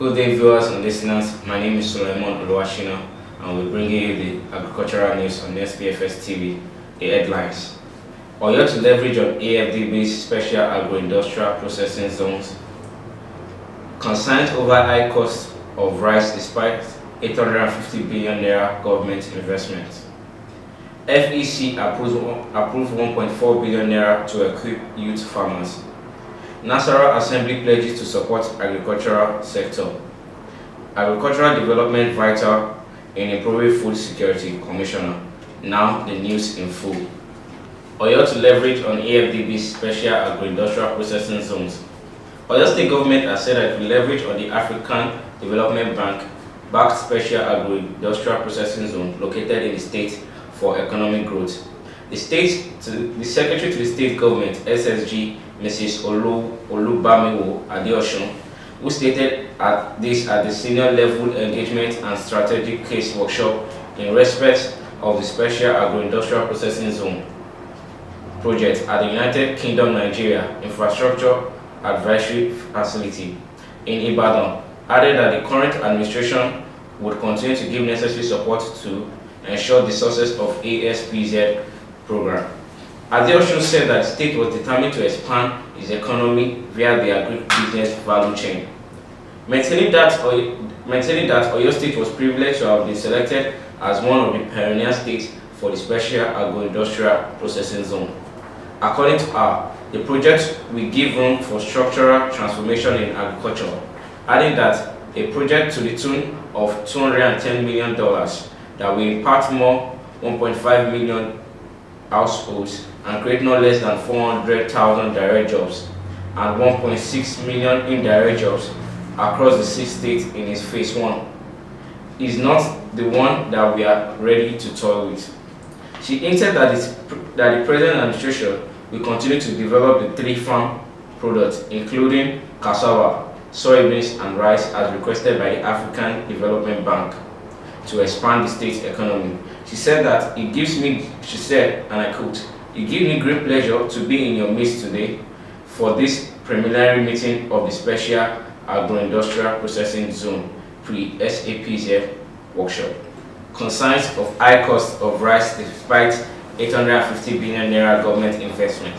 Good day, viewers and listeners. My name is Suleiman Oluwashina, and we're bringing you the agricultural news on SPFS TV. The headlines: Oyo to leverage on AFDB's special agro-industrial processing zones. Concerns over high cost of rice despite 850 billion naira government investment. FEC approved 1.4 billion naira to equip youth farmers. Nasarawa Assembly pledges to support agricultural sector. Agricultural development vital in improving food security, Commissioner. Now the news in full. Oyo to leverage on AFDB's special agro-industrial processing zones. Oyo State government has said that it will leverage on the African Development Bank backed special agro-industrial processing zone located in the state for economic growth. The secretary to the state government, SSG, Mrs. Olubamiwo Adeosun, who stated this at the senior level engagement and strategic case workshop in respect of the special agro-industrial processing zone project at the United Kingdom Nigeria Infrastructure Advisory Facility in Ibadan, added that the current administration would continue to give necessary support to ensure the success of ASPZ program. Adeosun said that the state was determined to expand its economy via the agribusiness value chain. Maintaining that Oyo State was privileged to have been selected as one of the pioneer states for the special agro-industrial processing zone. According to her, the project will give room for structural transformation in agriculture, adding that a project to the tune of $210 million that will impact more 1.5 million households and create no less than 400,000 direct jobs and 1.6 million indirect jobs across the 6 states in its phase 1 is not the one that we are ready to toy with. She hinted that the present administration will continue to develop the 3 farm products, including cassava, soybeans, and rice, as requested by the African Development Bank to expand the state's economy. She said that it gives me, she said, and I quote, "It gives me great pleasure to be in your midst today for this preliminary meeting of the Special Agro-Industrial Processing Zone pre-SAPZ workshop. Concerns of high cost of rice despite 850 billion naira government investment."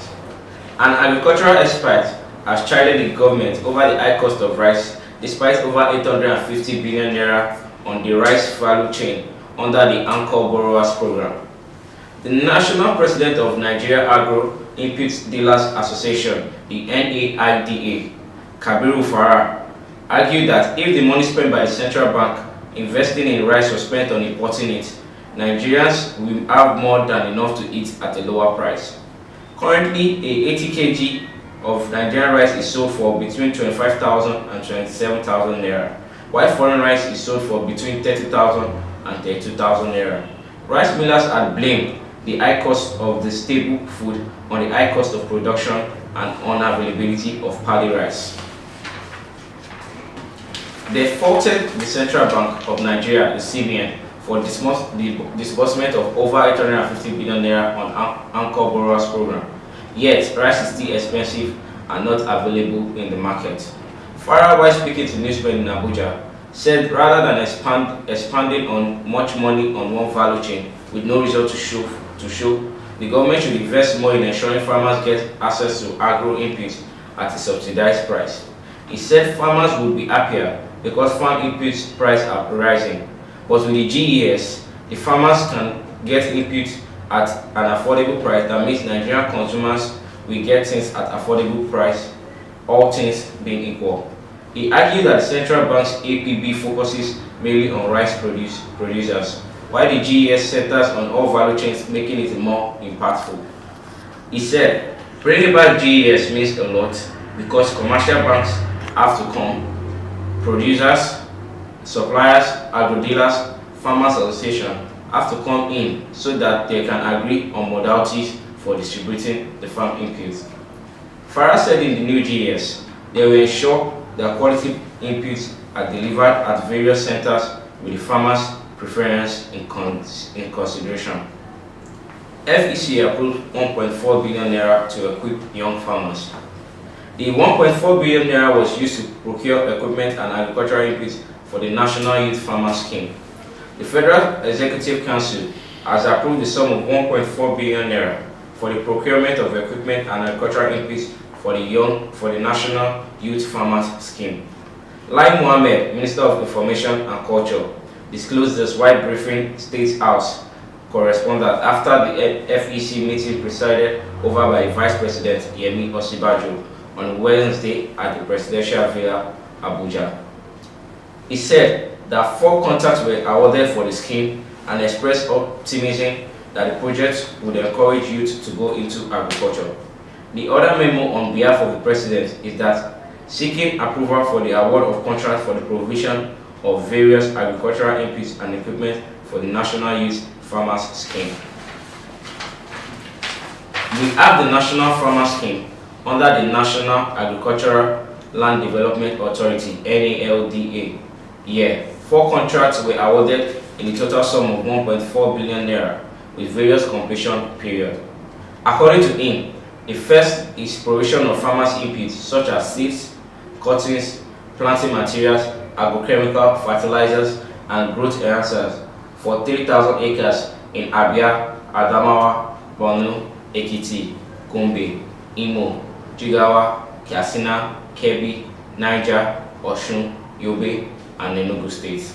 An agricultural expert has chided the government over the high cost of rice despite over 850 billion naira on the rice value chain under the Anchor Borrowers Program. The national president of Nigeria Agro Input Dealers Association, the NAIDA, Kabiru Farah, argued that if the money spent by the central bank investing in rice was spent on importing it, Nigerians will have more than enough to eat at a lower price. Currently, a 80 kg of Nigerian rice is sold for between 25,000 and 27,000 naira, while foreign rice is sold for between 30,000 and 32,000 naira. Rice millers had blamed the high cost of the staple food on the high cost of production and unavailability of paddy rice. They faulted the Central Bank of Nigeria, the CBN, for the disbursement of over 850 billion naira on Anchor Borrowers Program. Yet, rice is still expensive and not available in the market. Farah, while speaking to newspaper in Abuja, said rather than expanding on much money on one value chain with no result to show, the government should invest more in ensuring farmers get access to agro inputs at a subsidized price. He said farmers would be happier because farm inputs prices are rising, but with the GES, the farmers can get inputs at an affordable price. That means Nigerian consumers will get things at affordable price, all things being equal. He argued that the central bank's APB focuses mainly on rice producers, while the GES centers on all value chains, making it more impactful. He said, bringing back GES means a lot because commercial banks have to come, producers, suppliers, agro-dealers, farmers association have to come in so that they can agree on modalities for distributing the farm inputs. Farah said in the new GES, they will ensure that quality inputs are delivered at various centers with the farmers' preference in consideration. FEC approved 1.4 billion naira to equip young farmers. The 1.4 billion naira was used to procure equipment and agricultural inputs for the National Youth Farmer Scheme. The Federal Executive Council has approved the sum of 1.4 billion naira for the procurement of equipment and agricultural inputs for the National Youth Farmers Scheme. Lai Mohammed, Minister of Information and Culture, disclosed this while briefing State House correspondent after the FEC meeting presided over by Vice President Yemi Osibajo on Wednesday at the Presidential Villa, Abuja. He said that 4 contracts were awarded for the scheme and expressed optimism that the project would encourage youth to go into agriculture. The other memo on behalf of the President is that seeking approval for the award of contract for the provision of various agricultural inputs and equipment for the National Youth Farmers Scheme. We have the National Farmers Scheme under the National Agricultural Land Development Authority (NALDA). Here, 4 contracts were awarded in the total sum of 1.4 billion naira with various completion period. According to him, the first is provision of farmers' inputs such as seeds, cuttings, planting materials, agrochemical fertilizers, and growth enhancers for 3,000 acres in Abia, Adamawa, Borno, Ekiti, Gombe, Imo, Jigawa, Katsina, Kebbi, Niger, Osun, Yobe, and Enugu states.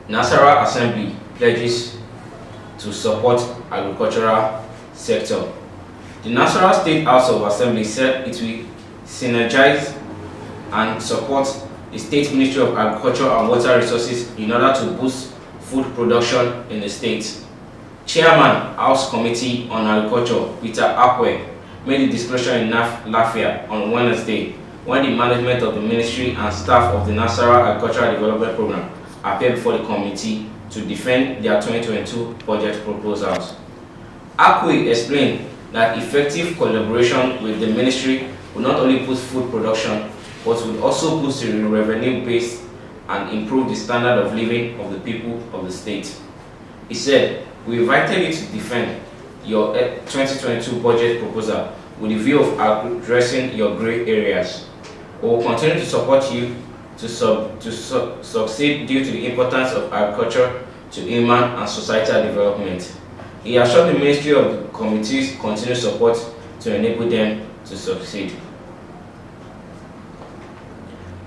Nasarawa Assembly pledges to support agricultural sector. The Nasarawa State House of Assembly said it will synergize and support the State Ministry of Agriculture and Water Resources in order to boost food production in the state. Chairman, House Committee on Agriculture, Peter Akwe, made the disclosure in Lafia on Wednesday when the management of the ministry and staff of the Nasarawa Agricultural Development Program appeared before the committee to defend their 2022 budget proposals. Akwe explained that effective collaboration with the ministry will not only boost food production, but will also boost the revenue base and improve the standard of living of the people of the state. He said, "We invited you to defend your 2022 budget proposal with the view of addressing your gray areas. We will continue to support you to succeed due to the importance of agriculture to human and societal development." He assured the Ministry of the Committee's continued support to enable them to succeed.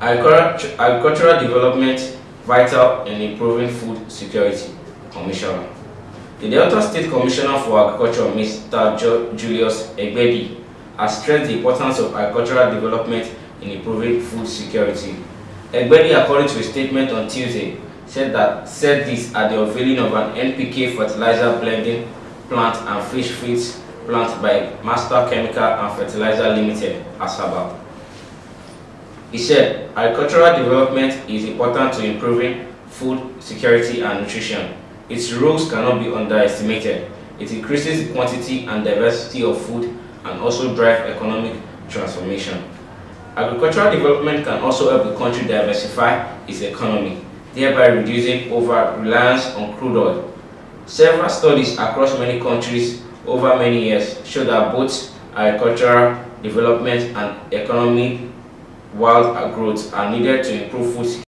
Agricultural development vital in improving food security, Commissioner. The Delta State Commissioner for Agriculture, Mr. Julius Egbedi, has stressed the importance of agricultural development in improving food security. Egbedi, according to a statement on Tuesday, said this at the unveiling of an NPK fertilizer blending plant and fish feeds plant by Master Chemical and Fertilizer Limited, Asaba. He said, agricultural development is important to improving food security and nutrition. Its roles cannot be underestimated. It increases the quantity and diversity of food and also drive economic transformation. Agricultural development can also help the country diversify its economy, thereby reducing over-reliance on crude oil. Several studies across many countries over many years show that both agricultural development and economic wild growth are needed to improve food security.